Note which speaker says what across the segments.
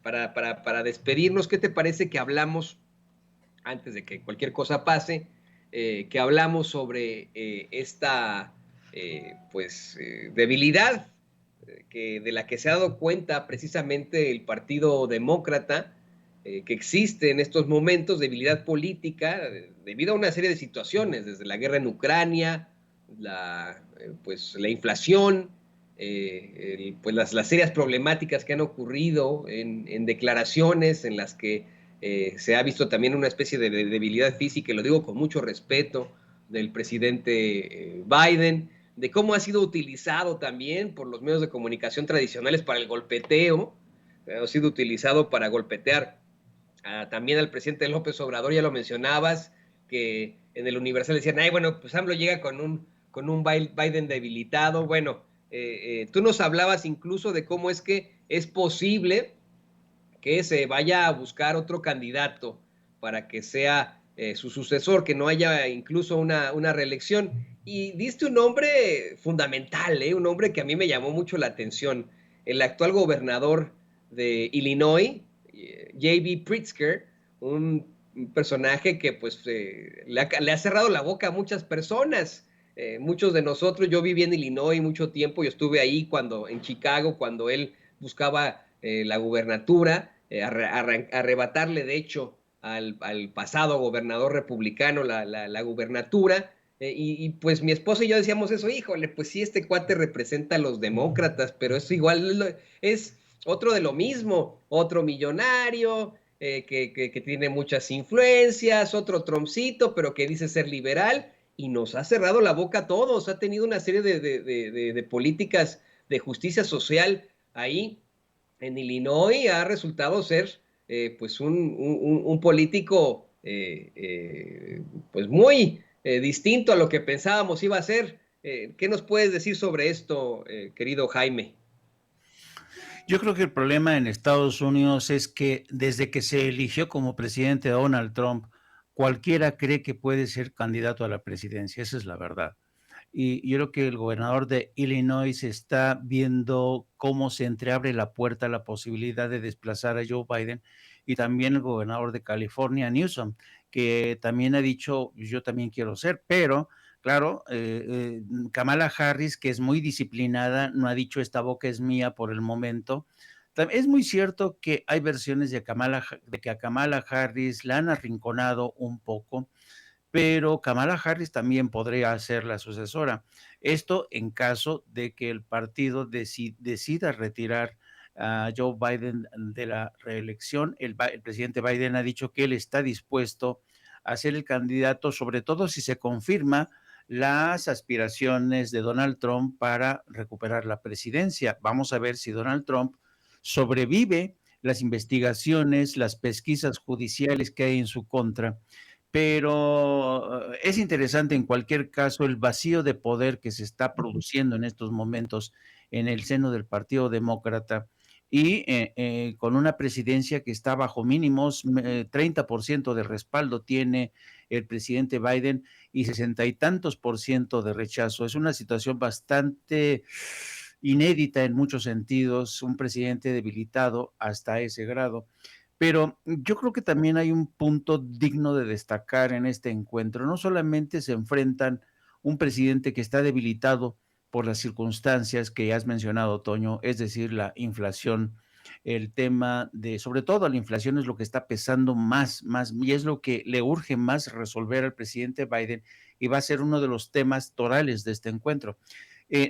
Speaker 1: para despedirnos, ¿qué te parece que hablamos, antes de que cualquier cosa pase, que hablamos sobre esta debilidad de la que se ha dado cuenta precisamente el Partido Demócrata, que existe en estos momentos, debilidad política, debido a una serie de situaciones, desde la guerra en Ucrania, la inflación, las serias problemáticas que han ocurrido en declaraciones en las que se ha visto también una especie de debilidad física, y lo digo con mucho respeto, del presidente Biden, de cómo ha sido utilizado también por los medios de comunicación tradicionales para el golpeteo, ha sido utilizado para golpetear también al presidente López Obrador, ya lo mencionabas, que en el Universal decían, ay, bueno, pues AMLO llega con un Biden debilitado. Bueno, tú nos hablabas incluso de cómo es que es posible que se vaya a buscar otro candidato para que sea su sucesor, que no haya incluso una reelección. Y diste un nombre fundamental, un nombre que a mí me llamó mucho la atención, el actual gobernador de Illinois, J.B. Pritzker, un personaje que le ha cerrado la boca a muchas personas. Muchos de nosotros, yo viví en Illinois mucho tiempo, yo estuve ahí en Chicago, cuando él buscaba la gubernatura, arrebatarle de hecho al pasado gobernador republicano la gubernatura, pues mi esposa y yo decíamos eso, híjole, pues sí, este cuate representa a los demócratas, pero es igual, es otro de lo mismo, otro millonario, que tiene muchas influencias, otro Trumpcito, pero que dice ser liberal, y nos ha cerrado la boca a todos, ha tenido una serie de políticas de justicia social ahí en Illinois, ha resultado ser pues un político pues muy distinto a lo que pensábamos iba a ser. ¿Qué nos puedes decir sobre esto, querido Jaime?
Speaker 2: Yo creo que el problema en Estados Unidos es que desde que se eligió como presidente a Donald Trump, cualquiera cree que puede ser candidato a la presidencia, esa es la verdad. Y yo creo que el gobernador de Illinois está viendo cómo se entreabre la puerta a la posibilidad de desplazar a Joe Biden, y también el gobernador de California, Newsom, que también ha dicho, yo también quiero ser, pero claro, Kamala Harris, que es muy disciplinada, no ha dicho esta boca es mía por el momento. Es muy cierto que hay versiones de que a Kamala Harris la han arrinconado un poco, pero Kamala Harris también podría ser la sucesora. Esto en caso de que el partido decida retirar a Joe Biden de la reelección. El presidente Biden ha dicho que él está dispuesto a ser el candidato, sobre todo si se confirma las aspiraciones de Donald Trump para recuperar la presidencia. Vamos a ver si Donald Trump sobrevive las investigaciones, las pesquisas judiciales que hay en su contra, pero es interesante en cualquier caso el vacío de poder que se está produciendo en estos momentos en el seno del Partido Demócrata, y con una presidencia que está bajo mínimos, 30% de respaldo tiene el presidente Biden y 60 y tantos por ciento de rechazo. Es una situación bastante inédita en muchos sentidos, un presidente debilitado hasta ese grado. Pero yo creo que también hay un punto digno de destacar en este encuentro. No solamente se enfrentan un presidente que está debilitado por las circunstancias que has mencionado, Toño, es decir, la inflación, el tema de, sobre todo la inflación es lo que está pesando más, y es lo que le urge más resolver al presidente Biden, y va a ser uno de los temas torales de este encuentro.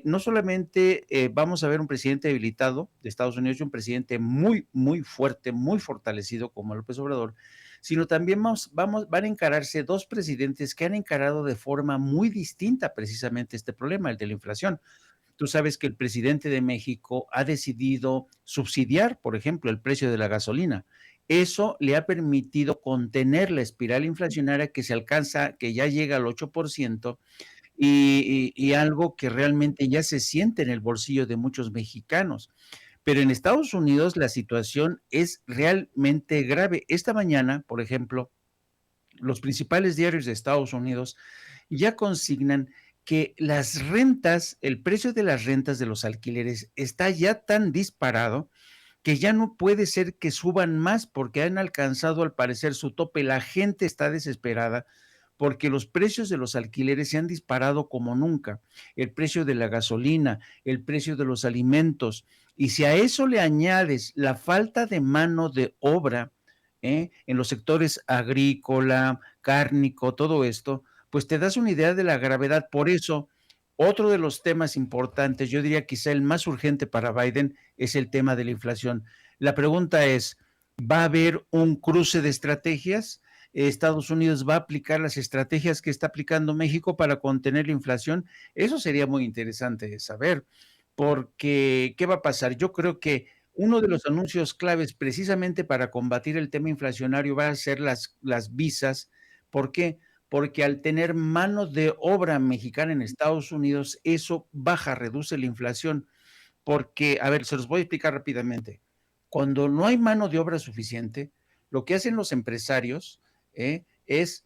Speaker 2: No solamente vamos a ver un presidente debilitado de Estados Unidos y un presidente muy fuerte, muy fortalecido como López Obrador, sino también van a encararse dos presidentes que han encarado de forma muy distinta precisamente este problema, el de la inflación. Tú sabes que el presidente de México ha decidido subsidiar, por ejemplo, el precio de la gasolina. Eso le ha permitido contener la espiral inflacionaria que ya llega al 8%, y algo que realmente ya se siente en el bolsillo de muchos mexicanos. Pero en Estados Unidos la situación es realmente grave. Esta mañana, por ejemplo, los principales diarios de Estados Unidos ya consignan que el precio de las rentas de los alquileres está ya tan disparado que ya no puede ser que suban más porque han alcanzado al parecer su tope. La gente está desesperada porque los precios de los alquileres se han disparado como nunca, el precio de la gasolina, el precio de los alimentos, y si a eso le añades la falta de mano de obra, en los sectores agrícola, cárnico, todo esto, pues te das una idea de la gravedad. Por eso, otro de los temas importantes, yo diría quizá el más urgente para Biden, es el tema de la inflación. La pregunta es, ¿va a haber un cruce de estrategias? ¿Estados Unidos va a aplicar las estrategias que está aplicando México para contener la inflación? Eso sería muy interesante saber, porque ¿qué va a pasar? Yo creo que uno de los anuncios claves precisamente para combatir el tema inflacionario va a ser las visas. ¿Por qué? Porque al tener mano de obra mexicana en Estados Unidos, eso baja, reduce la inflación. Porque, a ver, se los voy a explicar rápidamente. Cuando no hay mano de obra suficiente, lo que hacen los empresarios es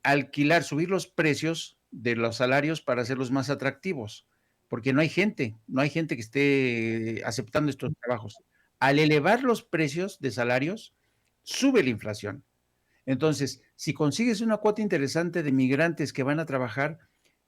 Speaker 2: alquilar, subir los precios de los salarios para hacerlos más atractivos, porque no hay gente que esté aceptando estos trabajos. Al elevar los precios de salarios, sube la inflación. Entonces, si consigues una cuota interesante de migrantes que van a trabajar,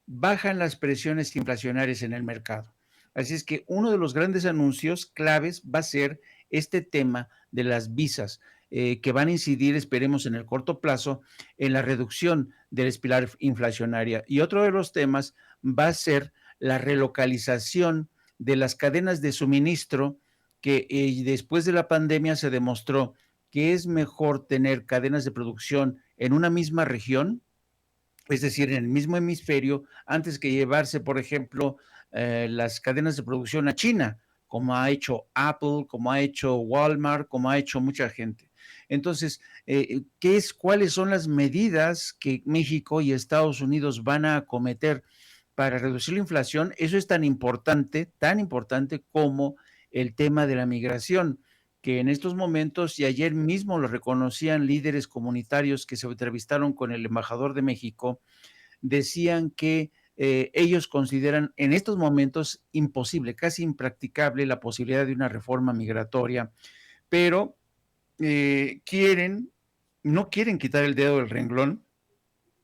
Speaker 2: bajan las presiones inflacionarias en el mercado. Así es que uno de los grandes anuncios claves va a ser este tema de las visas, que van a incidir, esperemos, en el corto plazo, en la reducción de la espiral inflacionaria. Y otro de los temas va a ser la relocalización de las cadenas de suministro, que después de la pandemia se demostró que es mejor tener cadenas de producción en una misma región, es decir, en el mismo hemisferio, antes que llevarse, por ejemplo, las cadenas de producción a China, como ha hecho Apple, como ha hecho Walmart, como ha hecho mucha gente. Entonces, ¿cuáles son las medidas que México y Estados Unidos van a acometer para reducir la inflación? Eso es tan importante como el tema de la migración, que en estos momentos, y ayer mismo lo reconocían líderes comunitarios que se entrevistaron con el embajador de México, decían que ellos consideran en estos momentos imposible, casi impracticable la posibilidad de una reforma migratoria, pero no quieren quitar el dedo del renglón,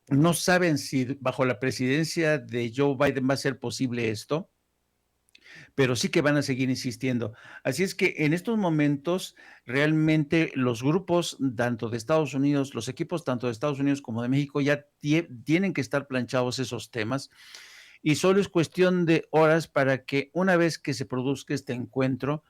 Speaker 2: no saben si bajo la presidencia de Joe Biden va a ser posible esto, pero sí que van a seguir insistiendo. Así es que en estos momentos realmente los grupos tanto de Estados Unidos, los equipos tanto de Estados Unidos como de México ya tienen que estar planchados esos temas y solo es cuestión de horas para que una vez que se produzca este encuentro,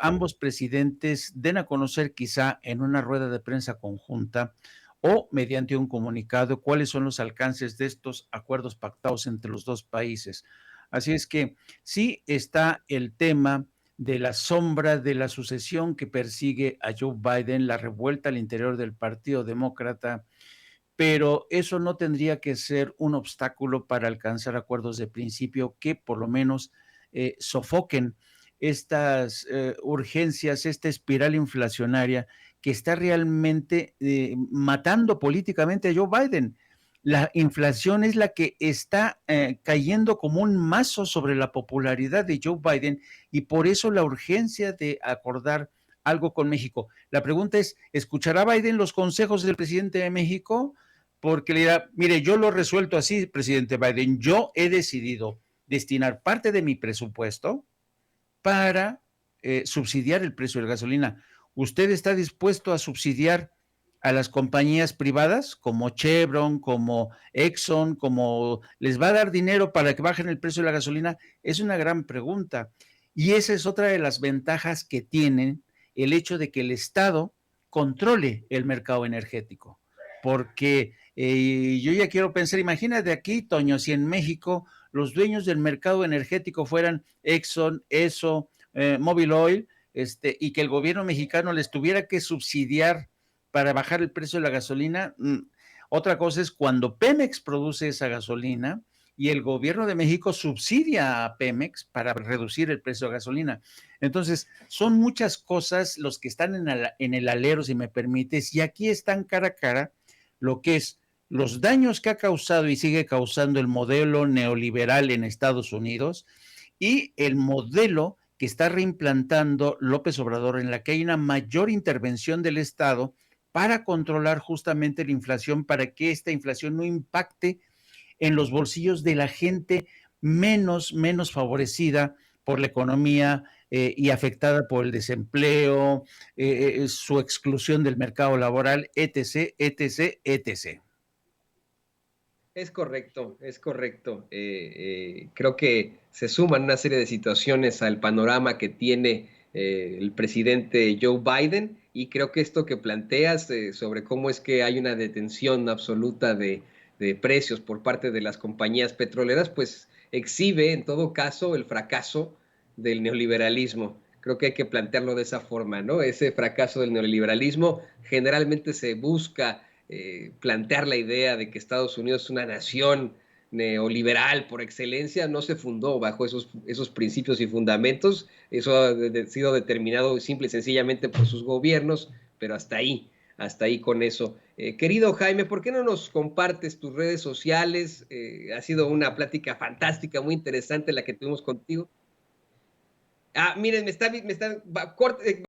Speaker 2: ambos presidentes den a conocer quizá en una rueda de prensa conjunta o mediante un comunicado cuáles son los alcances de estos acuerdos pactados entre los dos países. Así es que sí está el tema de la sombra de la sucesión que persigue a Joe Biden, la revuelta al interior del Partido Demócrata, pero eso no tendría que ser un obstáculo para alcanzar acuerdos de principio que por lo menos sofoquen estas urgencias, esta espiral inflacionaria que está realmente matando políticamente a Joe Biden. La inflación es la que está cayendo como un mazo sobre la popularidad de Joe Biden y por eso la urgencia de acordar algo con México. La pregunta es, ¿escuchará Biden los consejos del presidente de México? Porque le dirá, mire, yo lo he resuelto así, presidente Biden, yo he decidido destinar parte de mi presupuesto para subsidiar el precio de la gasolina. ¿Usted está dispuesto a subsidiar a las compañías privadas como Chevron, como Exxon, como les va a dar dinero para que bajen el precio de la gasolina? Es una gran pregunta. Y esa es otra de las ventajas que tienen el hecho de que el Estado controle el mercado energético. Porque yo ya quiero pensar, imagínate aquí, Toño, si en México los dueños del mercado energético fueran Exxon, ESO, Mobil Oil, y que el gobierno mexicano les tuviera que subsidiar para bajar el precio de la gasolina. Otra cosa es cuando Pemex produce esa gasolina y el gobierno de México subsidia a Pemex para reducir el precio de la gasolina. Entonces, son muchas cosas los que están en el alero, si me permites, y aquí están cara a cara lo que es los daños que ha causado y sigue causando el modelo neoliberal en Estados Unidos y el modelo que está reimplantando López Obrador, en la que hay una mayor intervención del Estado para controlar justamente la inflación, para que esta inflación no impacte en los bolsillos de la gente menos favorecida por la economía y afectada por el desempleo, su exclusión del mercado laboral, etc., etc., etc.
Speaker 1: Es correcto, es correcto. Creo que se suman una serie de situaciones al panorama que tiene el presidente Joe Biden, y creo que esto que planteas sobre cómo es que hay una detención absoluta de precios por parte de las compañías petroleras, pues exhibe en todo caso el fracaso del neoliberalismo. Creo que hay que plantearlo de esa forma, ¿no? Ese fracaso del neoliberalismo generalmente se busca plantear la idea de que Estados Unidos es una nación neoliberal por excelencia. No se fundó bajo esos principios y fundamentos. Eso ha sido determinado simple y sencillamente por sus gobiernos, pero hasta ahí con eso. Querido Jaime, ¿por qué no nos compartes tus redes sociales? Ha sido una plática fantástica, muy interesante la que tuvimos contigo. Ah, miren, me está, corte,